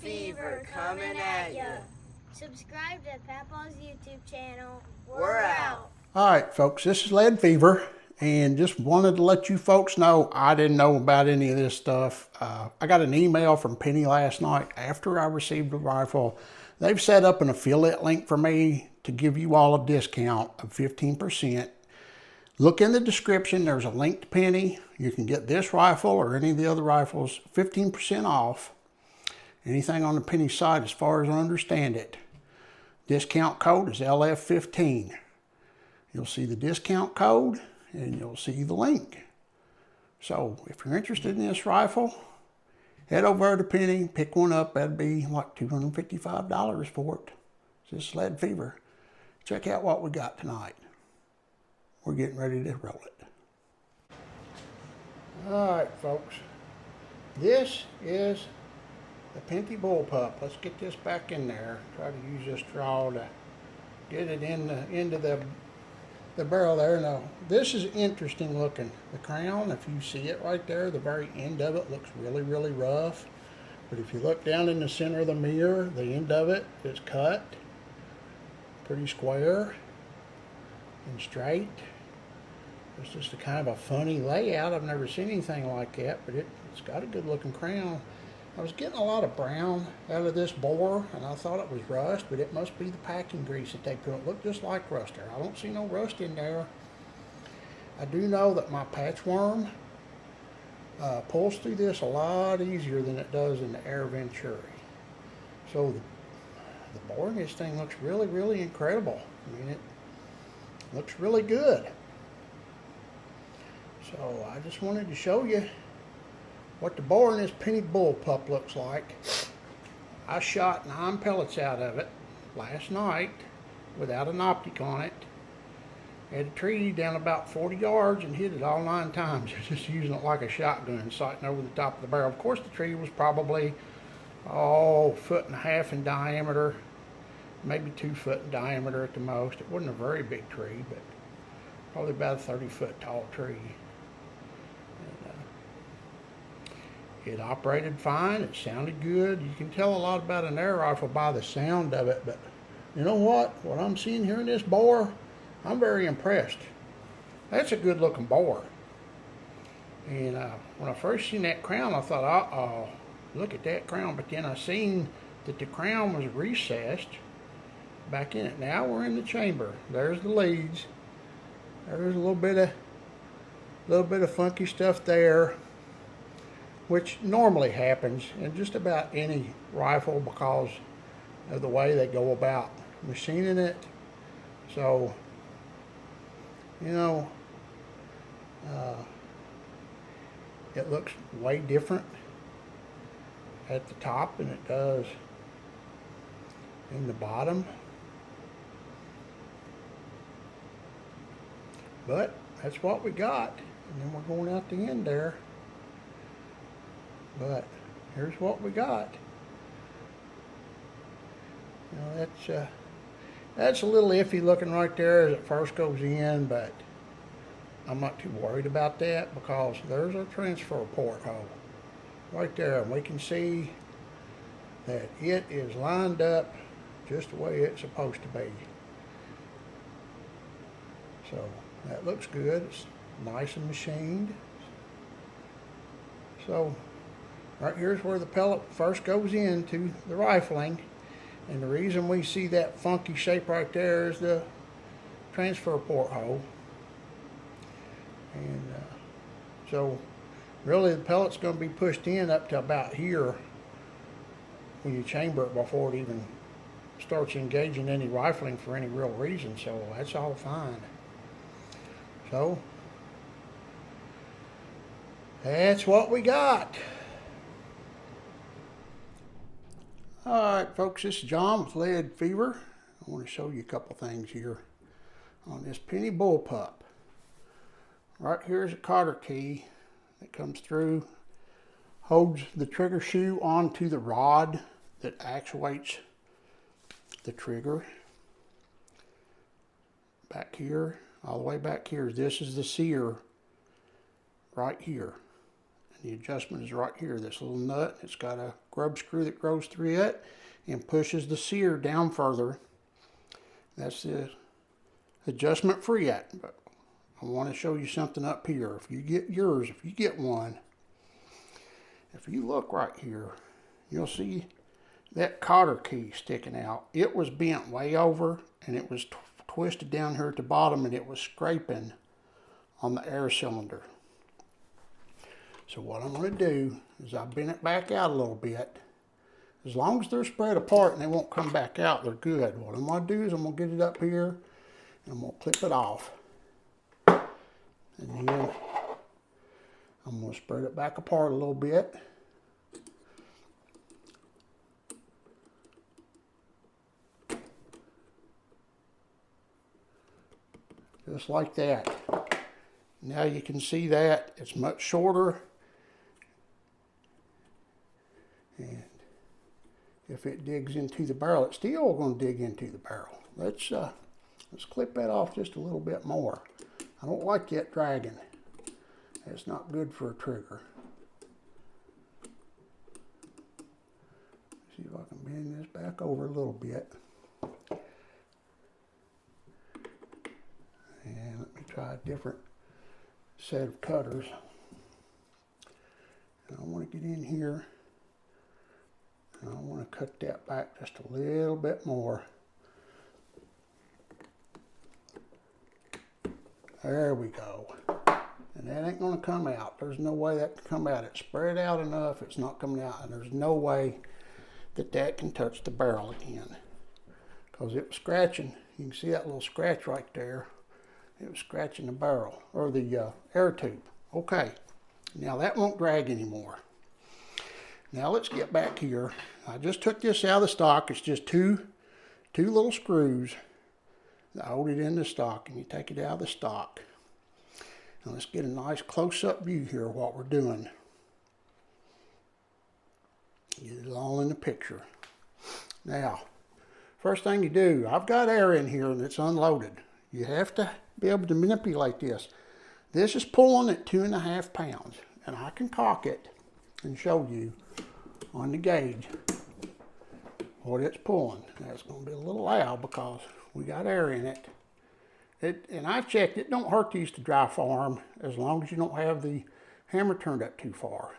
fever coming at ya. Subscribe to Papa's YouTube channel. We're out. All right, folks, this is lead fever, and just wanted to let you folks know I didn't know about any of this stuff. I got an email from Pinty last night after I received the rifle. They've set up an affiliate link for me to give you all a discount of 15%. Look in the description. There's a link to Pinty. You can get this rifle or any of the other rifles 15% off. Anything on the Pinty site, as far as I understand it. Discount code is LF15. You'll see the discount code and you'll see the link. So if you're interested in this rifle, head over to Pinty, pick one up. That'd be like $255 for it. This is lead fever. Check out what we got tonight. We're getting ready to roll it. All right, folks. This is the Pinty Bullpup. Let's get this back in there. Try to use this straw to get it into the barrel there. Now, this is interesting looking. The crown, if you see it right there, the very end of it looks really, really rough. But if you look down in the center of the mirror, the end of it is cut pretty square and straight. It's just a kind of a funny layout. I've never seen anything like that, but it's got a good looking crown. I was getting a lot of brown out of this bore, and I thought it was rust, but it must be the packing grease that they put. It looked just like rust there. I don't see no rust in there. I do know that my patchworm pulls through this a lot easier than it does in the Air Venturi. So the bore in this thing looks really, really incredible. I mean, it looks really good. So I just wanted to show you what the bore in this Pinty Bullpup looks like. I shot 9 pellets out of it last night without an optic on it. Had a tree down about 40 yards and hit it all 9 times, just using it like a shotgun, sighting over the top of the barrel. Of course, the tree was probably, 1.5 feet in diameter, maybe 2 foot in diameter at the most. It wasn't a very big tree, but probably about a 30-foot tall tree. It operated fine. It sounded good. You can tell a lot about an air rifle by the sound of it, but you know what? What I'm seeing here in this bore, I'm very impressed. That's a good looking bore. And when I first seen that crown, I thought, uh-oh, look at that crown. But then I seen that the crown was recessed back in it. Now we're in the chamber. There's the leads. There's a little bit of funky stuff there, which normally happens in just about any rifle because of the way they go about machining it. So, you know, it looks way different at the top than it does in the bottom. But that's what we got. And then we're going out the end there. But here's what we got. You know, that's a little iffy looking right there as it first goes in, but I'm not too worried about that because there's a transfer port hole right there, and we can see that it is lined up just the way it's supposed to be. So that looks good. It's nice and machined. So right here's where the pellet first goes into the rifling, and the reason we see that funky shape right there is the transfer port hole. And so really the pellet's going to be pushed in up to about here when you chamber it before it even starts engaging any rifling for any real reason. So that's all fine. So that's what we got. Alright folks, this is John with Lead Fever. I want to show you a couple things here on this Pinty Bullpup. Right here is a cotter key that comes through, holds the trigger shoe onto the rod that actuates the trigger. Back here, all the way back here, this is the sear right here. The adjustment is right here, this little nut. It's got a grub screw that goes through it and pushes the sear down further. That's the adjustment for it. But I want to show you something up here. If you get yours, if you get one, if you look right here, you'll see that cotter key sticking out. It was bent way over and it was twisted down here at the bottom, and it was scraping on the air cylinder. So what I'm going to do is I bend it back out a little bit. As long as they're spread apart and they won't come back out, they're good. What I'm going to do is I'm going to get it up here and I'm going to clip it off. And then I'm going to spread it back apart a little bit. Just like that. Now you can see that it's much shorter. And if it digs into the barrel, it's still going to dig into the barrel. Let's clip that off just a little bit more. I don't like that dragging. That's not good for a trigger. See if I can bend this back over a little bit. And let me try a different set of cutters. And I want to get in here. And I want to cut that back just a little bit more. There we go. And that ain't going to come out. There's no way that can come out. It's spread out enough, it's not coming out. And there's no way that that can touch the barrel again. Because it was scratching. You can see that little scratch right there. It was scratching the barrel, or the air tube. Okay, now that won't drag anymore. Now let's get back here. I just took this out of the stock. It's just two little screws that hold it in the stock, and you take it out of the stock. Now let's get a nice close-up view here of what we're doing. Get it all in the picture. Now, first thing you do, I've got air in here that's unloaded. You have to be able to manipulate this. This is pulling at 2.5 pounds, and I can cock it and show you on the gauge what it's pulling. That's going to be a little loud because we got air in it. And I checked, it don't hurt to use the dry farm as long as you don't have the hammer turned up too far.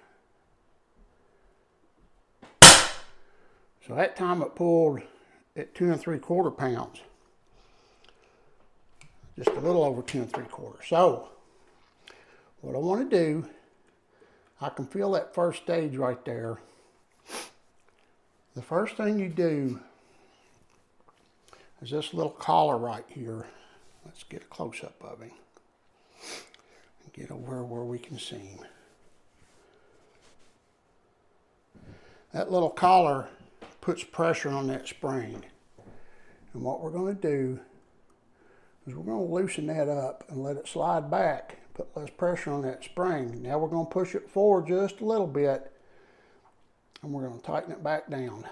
So that time it pulled at 2 3/4 pounds. Just a little over 2 3/4. So what I want to do, I can feel that first stage right there. The first thing you do is this little collar right here. Let's get a close-up of him. Get over where we can see him. That little collar puts pressure on that spring. And what we're going to do is we're going to loosen that up and let it slide back, put less pressure on that spring. Now we're going to push it forward just a little bit, and we're going to tighten it back down.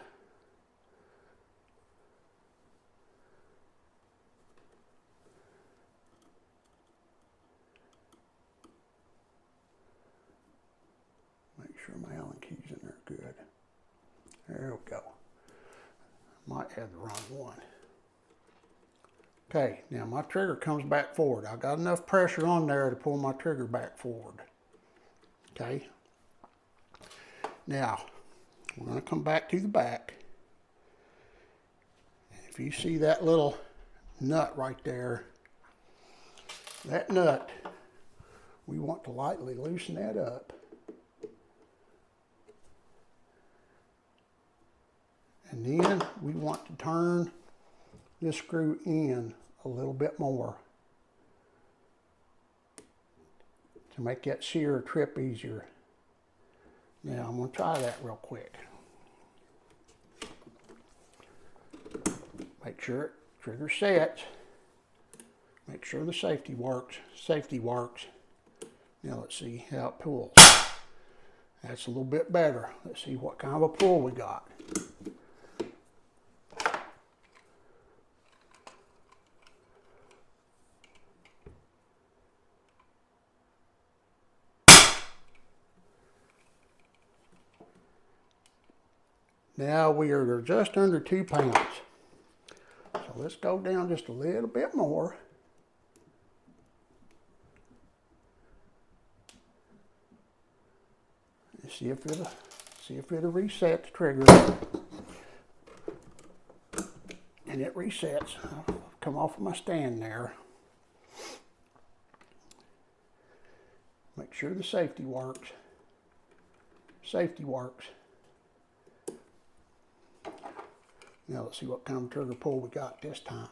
Make sure my Allen key's in there good. There we go. Might have the wrong one. Okay, now my trigger comes back forward. I got enough pressure on there to pull my trigger back forward. Okay. Now, we're going to come back to the back. If you see that little nut right there, that nut, we want to lightly loosen that up. And then we want to turn this screw in a little bit more to make that sear trip easier. Now I'm going to try that real quick. Make sure it trigger sets. Make sure the safety works. Safety works. Now let's see how it pulls. That's a little bit better. Let's see what kind of a pull we got. Now we are just under 2 pounds. So let's go down just a little bit more. And see if it'll reset the trigger. And it resets. I'll come off of my stand there. Make sure the safety works. Safety works. Now let's see what kind of trigger pull we got this time.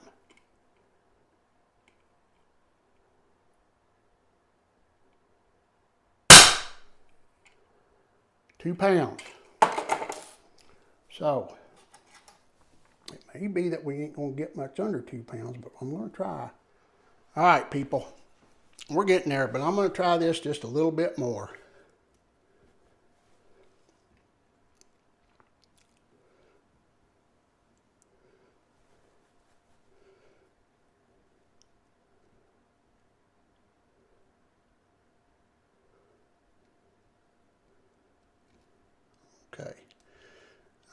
£2 pounds. So it may be that we ain't gonna get much under 2 pounds, but I'm gonna try. All right, people, we're getting there, but I'm gonna try this just a little bit more. Okay,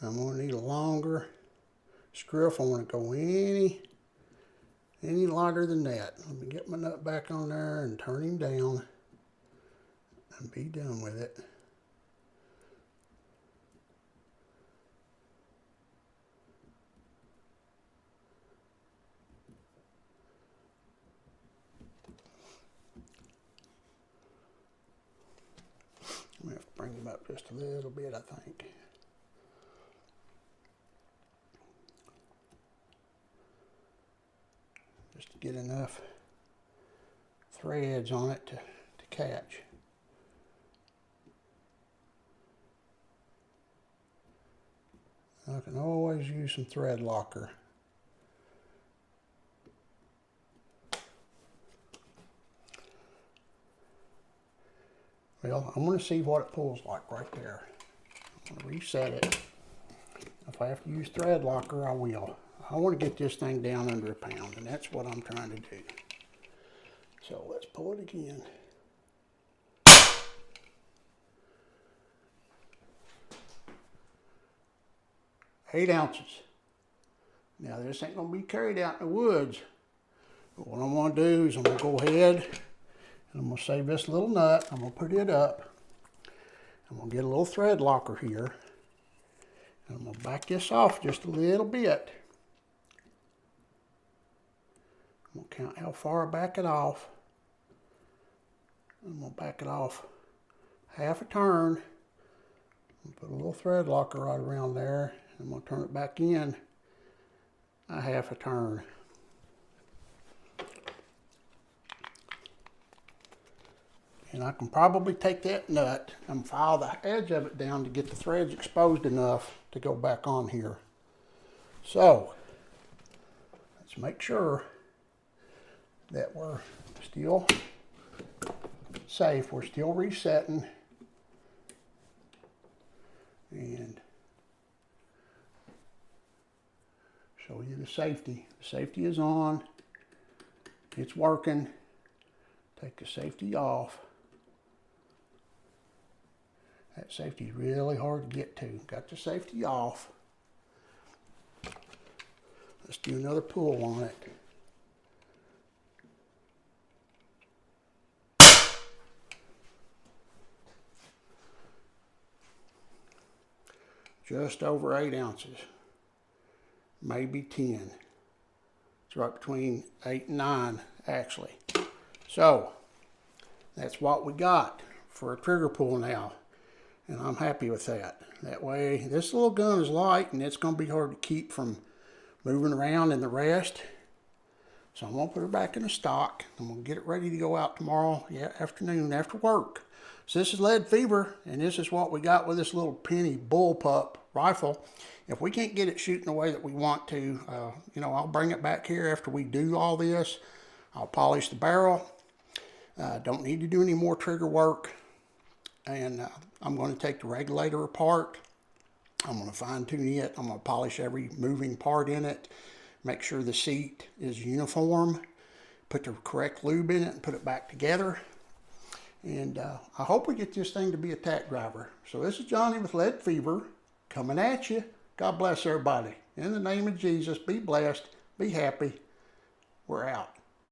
I'm gonna need a longer screw if I want to go any lighter than that. Let me get my nut back on there and turn him down and be done with it. I'm gonna have to bring him up just a little bit, I think. Just to get enough threads on it to catch. I can always use some thread locker. Well, I'm going to see what it pulls like right there. I'm going to reset it. If I have to use thread locker, I will. I want to get this thing down under 1 pound, and that's what I'm trying to do. So let's pull it again. $8 ounces. Now this ain't going to be carried out in the woods. But what I'm going to do is I'm going to go ahead and I'm going to save this little nut. I'm going to put it up. I'm going to get a little thread locker here. And I'm going to back this off just a little bit. I'm going to count how far I back it off. I'm going to back it off half a turn. Put a little thread locker right around there. I'm going to turn it back in a half a turn. And I can probably take that nut and file the edge of it down to get the threads exposed enough to go back on here. So let's make sure that we're still safe. We're still resetting. And show you the safety. The safety is on. It's working. Take the safety off. That safety is really hard to get to. Got the safety off. Let's do another pull on it. Just over 8 ounces, maybe 10. It's right between 8 and 9, actually. So that's what we got for a trigger pull now, and I'm happy with that. That way, this little gun is light, and it's going to be hard to keep from moving around in the rest. So I'm going to put her back in the stock. I'm going to get it ready to go out tomorrow afternoon after work. So this is Lead Fever, and this is what we got with this little Pinty Bullpup rifle. If we can't get it shooting the way that we want to, I'll bring it back here after we do all this. I'll polish the barrel. Don't need to do any more trigger work. And I'm going to take the regulator apart. I'm going to fine tune it. I'm going to polish every moving part in it. Make sure the seat is uniform. Put the correct lube in it and put it back together. And I hope we get this thing to be a tack driver. So this is Johnny with Lead Fever coming at you. God bless everybody. In the name of Jesus, be blessed, be happy. We're out.